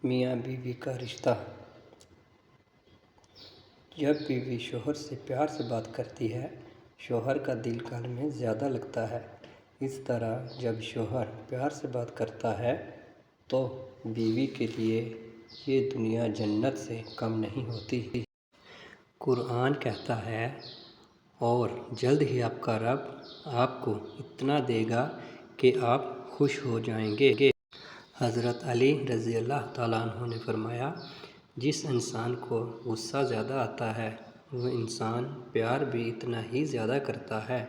میاں بیوی کا رشتہ۔ جب بیوی شوہر سے پیار سے بات کرتی ہے، شوہر کا دل گھر میں زیادہ لگتا ہے۔ اس طرح جب شوہر پیار سے بات کرتا ہے تو بیوی کے لیے یہ دنیا جنت سے کم نہیں ہوتی۔ قرآن کہتا ہے، اور جلد ہی آپ کا رب آپ کو اتنا دے گا کہ آپ خوش ہو جائیں گے۔ حضرت علی رضی اللہ تعالیٰ عنہ نے فرمایا، جس انسان کو غصہ زیادہ آتا ہے وہ انسان پیار بھی اتنا ہی زیادہ کرتا ہے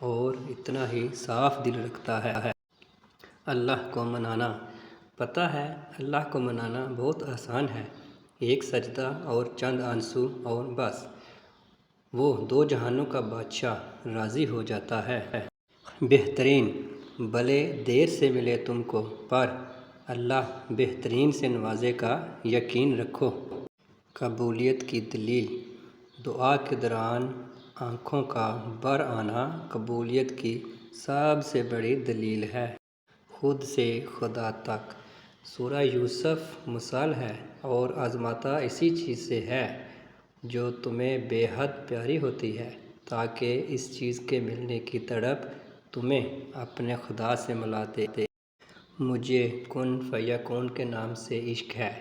اور اتنا ہی صاف دل رکھتا ہے۔ اللہ کو منانا۔ پتہ ہے اللہ کو منانا بہت آسان ہے، ایک سجدہ اور چند آنسو اور بس وہ دو جہانوں کا بادشاہ راضی ہو جاتا ہے۔ بہترین، بھلے دیر سے ملے تم کو پر اللہ بہترین سے نوازے گا، یقین رکھو۔ قبولیت کی دلیل۔ دعا کے دوران آنکھوں کا بھر آنا قبولیت کی سب سے بڑی دلیل ہے۔ خود سے خدا تک۔ سورہ یوسف مثال ہے اور آزماتا اسی چیز سے ہے جو تمہیں بے حد پیاری ہوتی ہے، تاکہ اس چیز کے ملنے کی تڑپ تمہیں اپنے خدا سے ملا دے۔ مجھے کن فیکون کے نام سے عشق ہے۔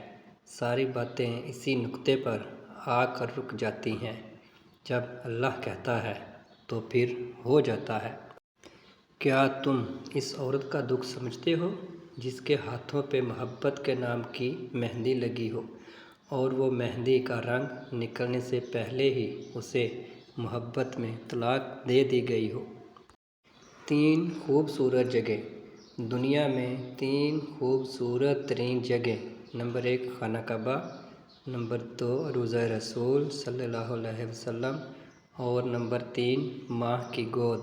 ساری باتیں اسی نقطے پر آ کر رک جاتی ہیں۔ جب اللہ کہتا ہے تو پھر ہو جاتا ہے۔ کیا تم اس عورت کا دکھ سمجھتے ہو جس کے ہاتھوں پہ محبت کے نام کی مہندی لگی ہو اور وہ مہندی کا رنگ نکلنے سے پہلے ہی اسے محبت میں طلاق دے دی گئی ہو؟ 3 خوبصورت جگہ۔ دنیا میں 3 خوبصورت ترین جگہ۔ نمبر 1 خانہ کعبہ، نمبر 2 روضہ رسول صلی اللہ علیہ وسلم اور نمبر 3 ماں کی گود۔